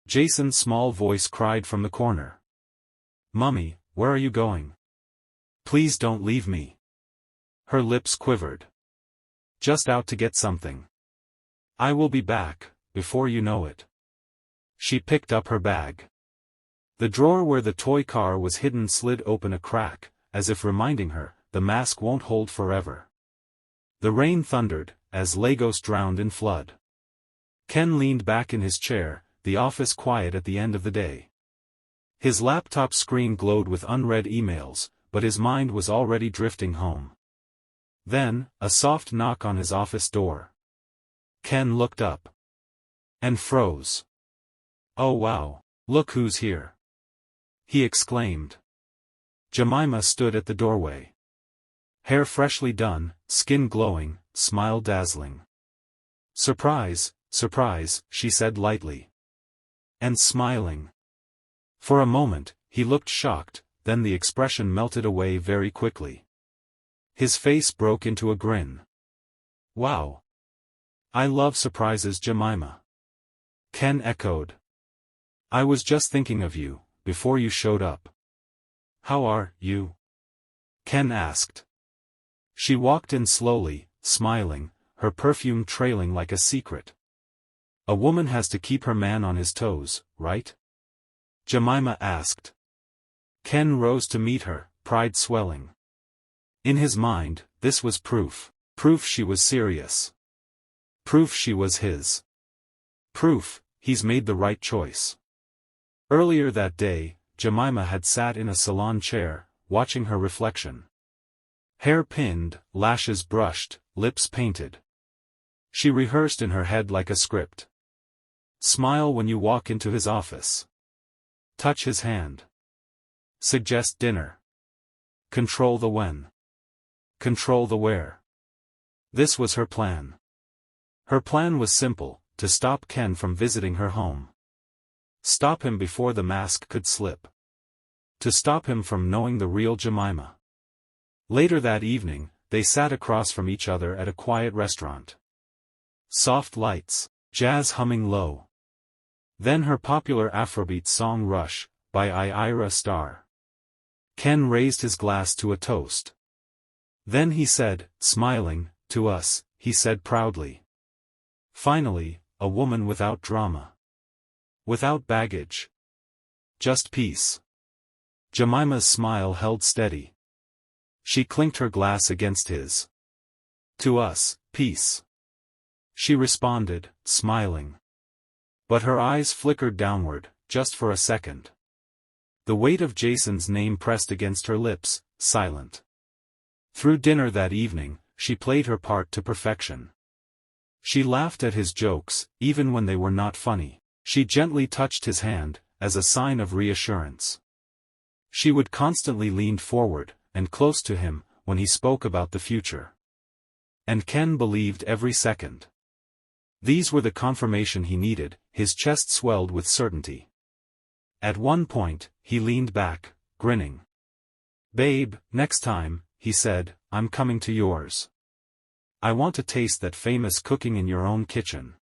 Jason's small voice cried from the corner. "Mummy, where are you going? Please don't leave me." Her lips quivered. "Just out to get something. I will be back, before you know it." She picked up her bag. The drawer where the toy car was hidden slid open a crack, as if reminding her, the mask won't hold forever. The rain thundered, as Lagos drowned in flood. Ken leaned back in his chair, the office quiet at the end of the day. His laptop screen glowed with unread emails, but his mind was already drifting home. Then, a soft knock on his office door. Ken looked up. And froze. "Oh wow, look who's here!" he exclaimed. Jemima stood at the doorway. Hair freshly done, skin glowing, smile dazzling. "Surprise, surprise," she said lightly. And smiling. For a moment, he looked shocked, then the expression melted away very quickly. His face broke into a grin. "Wow. I love surprises, Jemima." Ken echoed. "I was just thinking of you, before you showed up." "How are you?" Ken asked. She walked in slowly, smiling, her perfume trailing like a secret. "A woman has to keep her man on his toes, right?" Jemima asked. Ken rose to meet her, pride swelling. In his mind, this was proof. Proof she was serious. Proof she was his. Proof, he's made the right choice. Earlier that day, Jemima had sat in a salon chair, watching her reflection. Hair pinned, lashes brushed, lips painted. She rehearsed in her head like a script. Smile when you walk into his office. Touch his hand. Suggest dinner. Control the when. Control the where. This was her plan. Her plan was simple, to stop Ken from visiting her home. Stop him before the mask could slip. To stop him from knowing the real Jemima. Later that evening, they sat across from each other at a quiet restaurant. Soft lights, jazz humming low. Then her popular Afrobeat song Rush, by Ira Star. Ken raised his glass to a toast. Then he said, smiling, "To us," he said proudly. Finally, a woman without drama. Without baggage. Just peace. Jemima's smile held steady. She clinked her glass against his. "To us, peace," she responded, smiling. But her eyes flickered downward, just for a second. The weight of Jason's name pressed against her lips, silent. Through dinner that evening, she played her part to perfection. She laughed at his jokes, even when they were not funny. She gently touched his hand, as a sign of reassurance. She would constantly lean forward, and close to him, when he spoke about the future. And Ken believed every second. These were the confirmation he needed, his chest swelled with certainty. At one point, he leaned back, grinning. "Babe, next time," he said, "I'm coming to yours. I want to taste that famous cooking in your own kitchen."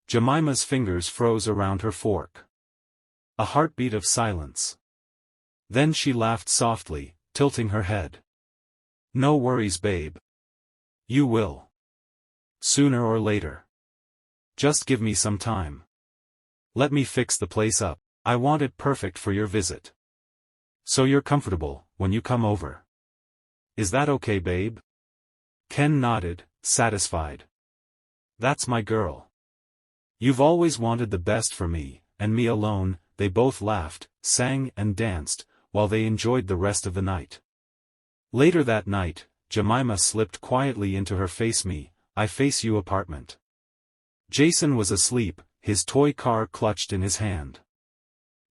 Jemima's fingers froze around her fork. A heartbeat of silence. Then she laughed softly, tilting her head. "No worries, babe. You will. Sooner or later. Just give me some time. Let me fix the place up. I want it perfect for your visit. So you're comfortable, when you come over. Is that okay, babe?" Ken nodded, satisfied. "That's my girl. You've always wanted the best for me, and me alone." They both laughed, sang and danced, while they enjoyed the rest of the night. Later that night, Jemima slipped quietly into her Face Me, I Face You apartment. Jason was asleep, his toy car clutched in his hand.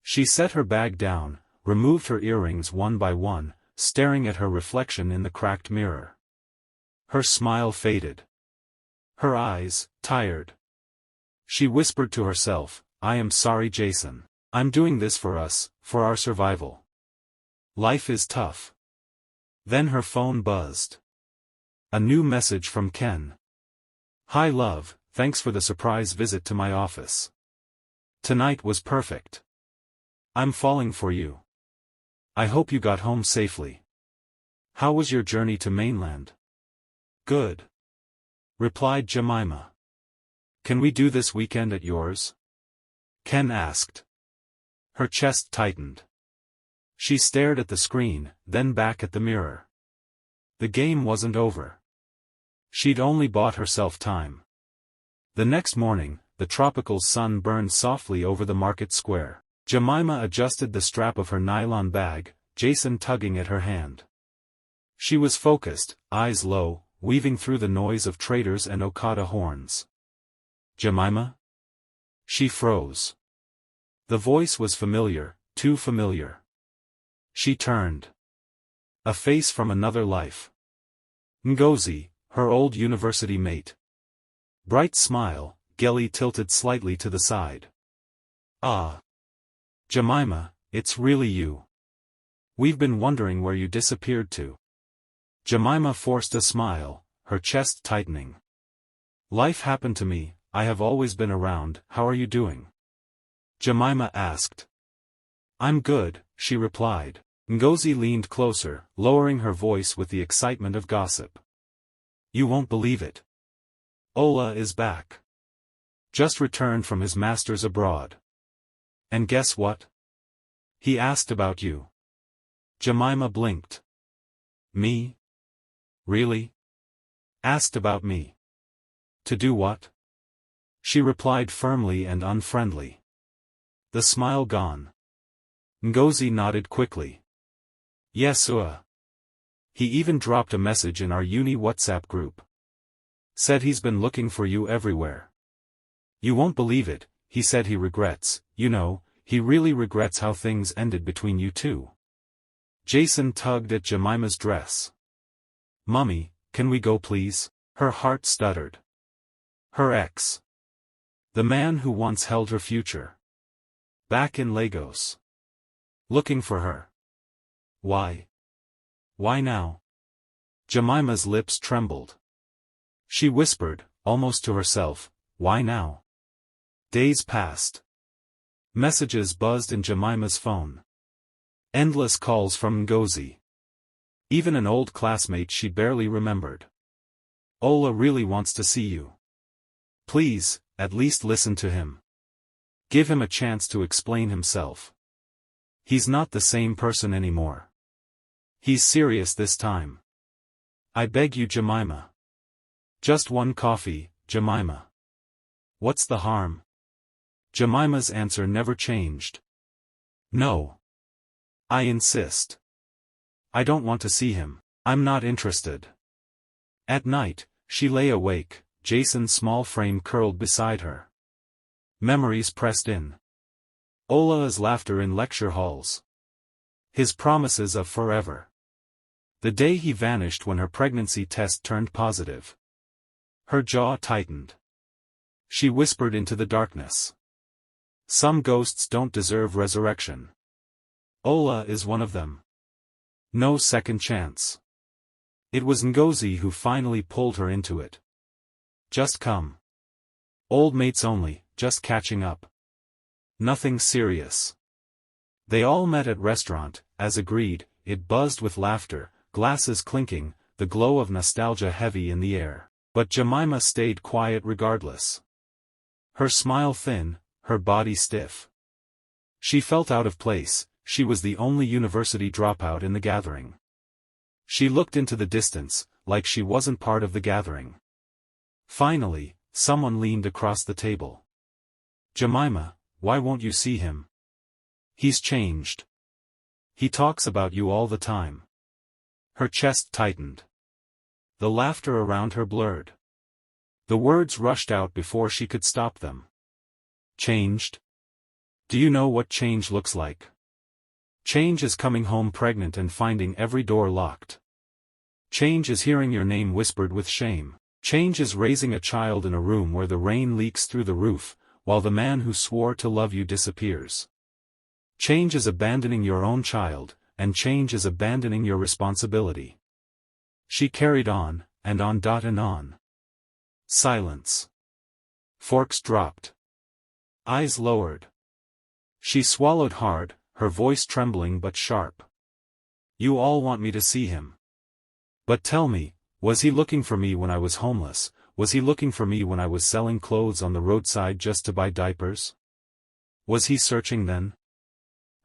She set her bag down, removed her earrings one by one, staring at her reflection in the cracked mirror. Her smile faded. Her eyes, tired. She whispered to herself, "I am sorry, Jason. I'm doing this for us, for our survival. Life is tough." Then her phone buzzed. A new message from Ken. "Hi love, thanks for the surprise visit to my office. Tonight was perfect. I'm falling for you. I hope you got home safely. How was your journey to mainland? Good, replied Jemima. Can we do this weekend at yours? Ken asked. Her chest tightened. She stared at the screen, then back at the mirror. The game wasn't over. She'd only bought herself time. The next morning, the tropical sun burned softly over the market square. Jemima adjusted the strap of her nylon bag, Jason tugging at her hand. She was focused, eyes low, weaving through the noise of traders and Okada horns. Jemima? She froze. The voice was familiar, too familiar. She turned. A face from another life. Ngozi, her old university mate. Bright smile, gele tilted slightly to the side. Ah. Jemima, it's really you. We've been wondering where you disappeared to. Jemima forced a smile, her chest tightening. Life happened to me, I have always been around, how are you doing? Jemima asked. I'm good, she replied. Ngozi leaned closer, lowering her voice with the excitement of gossip. You won't believe it. Ola is back. Just returned from his masters abroad. And guess what? He asked about you. Jemima blinked. Me? Really? Asked about me. To do what? She replied firmly and unfriendly. The smile gone. Ngozi nodded quickly. Yes, He even dropped a message in our uni WhatsApp group. Said he's been looking for you everywhere. You won't believe it, he said he regrets, he really regrets how things ended between you two. Jason tugged at Jemima's dress. Mummy, can we go please? Her heart stuttered. Her ex. The man who once held her future. Back in Lagos. Looking for her. Why? Why now? Jemima's lips trembled. She whispered, almost to herself, why now? Days passed. Messages buzzed in Jemima's phone. Endless calls from Ngozi. Even an old classmate she barely remembered. Ola really wants to see you. Please, at least listen to him. Give him a chance to explain himself. He's not the same person anymore. He's serious this time. I beg you, Jemima. Just one coffee, Jemima. What's the harm? Jemima's answer never changed. No. I insist. I don't want to see him. I'm not interested. At night, she lay awake, Jason's small frame curled beside her. Memories pressed in. Ola's laughter in lecture halls. His promises of forever. The day he vanished when her pregnancy test turned positive. Her jaw tightened. She whispered into the darkness. Some ghosts don't deserve resurrection. Ola is one of them. No second chance. It was Ngozi who finally pulled her into it. Just come. Old mates only, just catching up. Nothing serious. They all met at restaurant, as agreed, it buzzed with laughter, glasses clinking, the glow of nostalgia heavy in the air. But Jemima stayed quiet regardless. Her smile thin, her body stiff. She felt out of place, she was the only university dropout in the gathering. She looked into the distance, like she wasn't part of the gathering. Finally, someone leaned across the table. Jemima, why won't you see him? He's changed. He talks about you all the time. Her chest tightened. The laughter around her blurred. The words rushed out before she could stop them. Changed? Do you know what change looks like? Change is coming home pregnant and finding every door locked. Change is hearing your name whispered with shame. Change is raising a child in a room where the rain leaks through the roof, while the man who swore to love you disappears. Change is abandoning your own child, and change is abandoning your responsibility. She carried on, and on. And on. Silence. Forks dropped. Eyes lowered. She swallowed hard, her voice trembling but sharp. You all want me to see him. But tell me, was he looking for me when I was homeless? Was he looking for me when I was selling clothes on the roadside just to buy diapers? Was he searching then?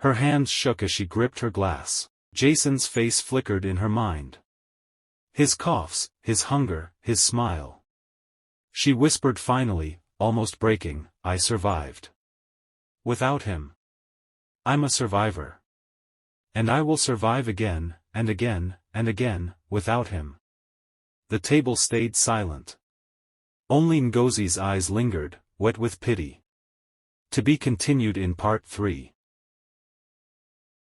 Her hands shook as she gripped her glass. Jason's face flickered in her mind. His coughs, his hunger, his smile. She whispered finally, almost breaking, I survived. Without him. I'm a survivor. And I will survive again, and again, and again, without him. The table stayed silent. Only Ngozi's eyes lingered, wet with pity. To be continued in Part 3.